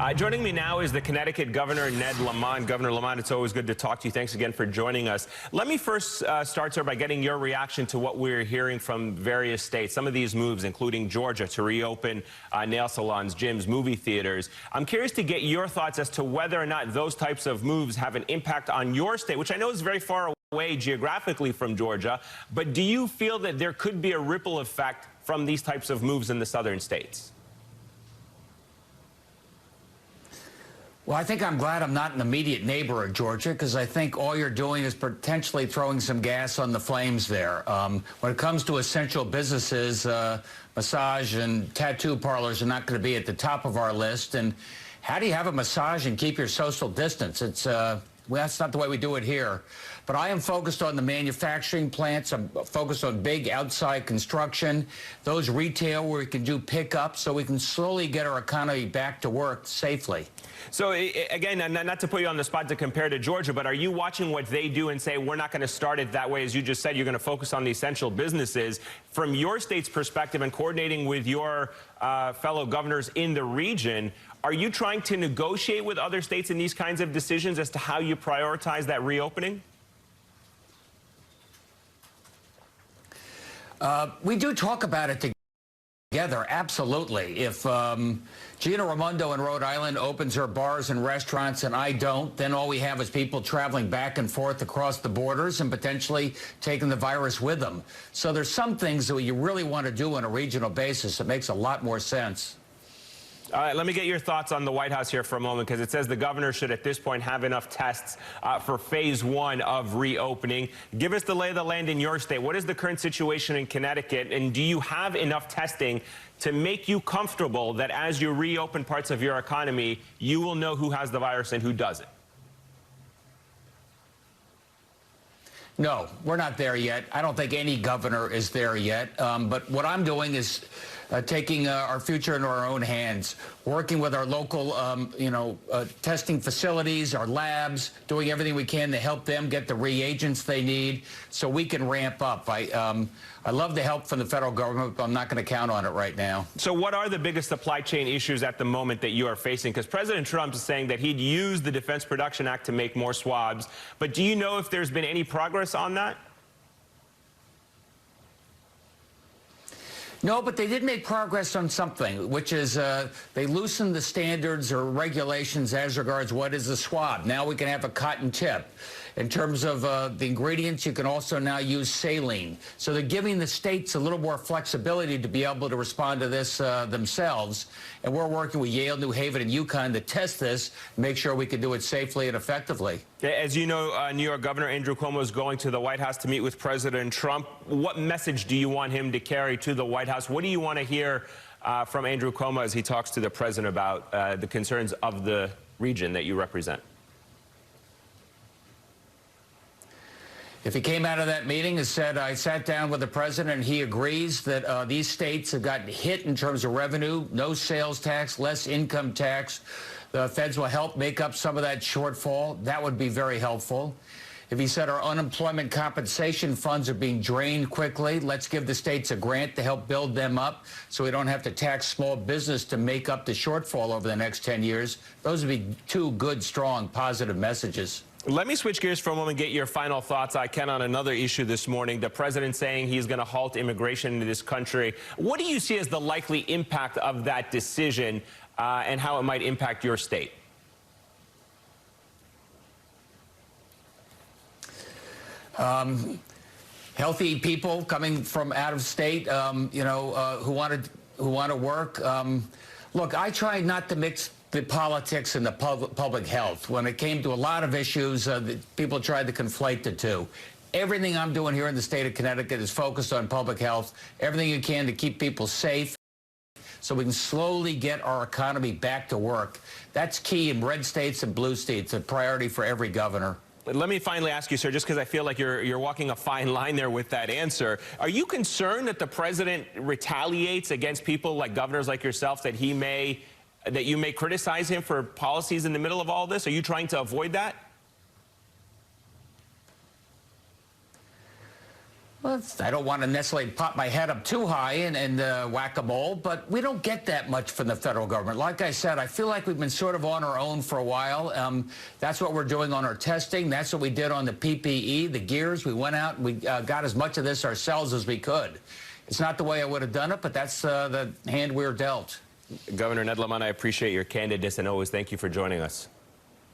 Joining me now is the Connecticut Governor, Ned Lamont. Governor Lamont, it's always good to talk to you. Thanks again for joining us. Let me first start, sir, by getting your reaction to what we're hearing from various states. Some of these moves, including Georgia, to reopen nail salons, gyms, movie theaters. I'm curious to get your thoughts as to whether or not those types of moves have an impact on your state, which I know is very far away geographically from Georgia. But do you feel that there could be a ripple effect from these types of moves in the southern states? Well, I think I'm glad I'm not an immediate neighbor of Georgia, because I think all you're doing is potentially throwing some gas on the flames there. When it comes to essential businesses, massage and tattoo parlors are not going to be at the top of our list. And how do you have a massage and keep your social distance? Well, that's not the way we do it here. But I am focused on the manufacturing plants. I'm focused on big outside construction, those retail where we can do pickup, so we can slowly get our economy back to work safely. So, again, not to put you on the spot to compare to Georgia, but are you watching what they do and say, we're not going to start it that way? As you just said, you're going to focus on the essential businesses. From your state's perspective and coordinating with your fellow governors in the region, are you trying to negotiate with other states in these kinds of decisions as to how you prioritize that reopening? We do talk about it together, absolutely. If Gina Raimondo in Rhode Island opens her bars and restaurants and I don't, then all we have is people traveling back and forth across the borders and potentially taking the virus with them. So there's some things that you really want to do on a regional basis. It makes a lot more sense. All right, let me get your thoughts on the White House here for a moment, because it says the governor should at this point have enough tests for phase 1 of reopening. Give us the lay of the land in your state. What is the current situation in Connecticut, and do you have enough testing to make you comfortable that as you reopen parts of your economy, you will know who has the virus and who doesn't? No, we're not there yet. I don't think any governor is there yet. But what I'm doing is taking our future into our own hands, working with our local, testing facilities, our labs, doing everything we can to help them get the reagents they need so we can ramp up. I love the help from the federal government, but I'm not going to count on it right now. So what are the biggest supply chain issues at the moment that you are facing? Because President Trump is saying that he'd use the Defense Production Act to make more swabs. But do you know if there's been any progress on that? No, but they did make progress on something, which is they loosened the standards or regulations as regards what is a swab. Now we can have a cotton tip. In terms of the ingredients, you can also now use saline. So they're giving the states a little more flexibility to be able to respond to this themselves. And we're working with Yale, New Haven, and UConn to test this, make sure we can do it safely and effectively. As you know, New York Governor Andrew Cuomo is going to the White House to meet with President Trump. What message do you want him to carry to the White House? What do you want to hear from Andrew Cuomo as he talks to the president about the concerns of the region that you represent? If he came out of that meeting and said, I sat down with the president and he agrees that these states have gotten hit in terms of revenue, no sales tax, less income tax, the feds will help make up some of that shortfall, that would be very helpful. If he said our unemployment compensation funds are being drained quickly, let's give the states a grant to help build them up so we don't have to tax small business to make up the shortfall over the next 10 years. Those would be two good, strong, positive messages. Let me switch gears for a moment and get your final thoughts, I can, on another issue this morning. The president saying he's going to halt immigration into this country. What do you see as the likely impact of that decision and how it might impact your state? Healthy people coming from out of state, who want to work. Look, I try not to mix the politics and the public health. When it came to a lot of issues, people tried to conflate the two. Everything I'm doing here in the state of Connecticut is focused on public health, everything you can to keep people safe so we can slowly get our economy back to work. That's key in red states and blue states, a priority for every governor. Let me finally ask you, sir, just because I feel like you're walking a fine line there with that answer. Are you concerned that the president retaliates against people like governors like yourself, that you may criticize him for policies in the middle of all this? Are you trying to avoid that? Well, I don't want to necessarily pop my head up too high and whack-a-mole, but we don't get that much from the federal government. Like I said, I feel like we've been sort of on our own for a while. That's what we're doing on our testing. That's what we did on the PPE, the gears. We went out and we got as much of this ourselves as we could. It's not the way I would have done it, but that's the hand we were dealt. Governor Ned Lamont, I appreciate your candidness, and always thank you for joining us.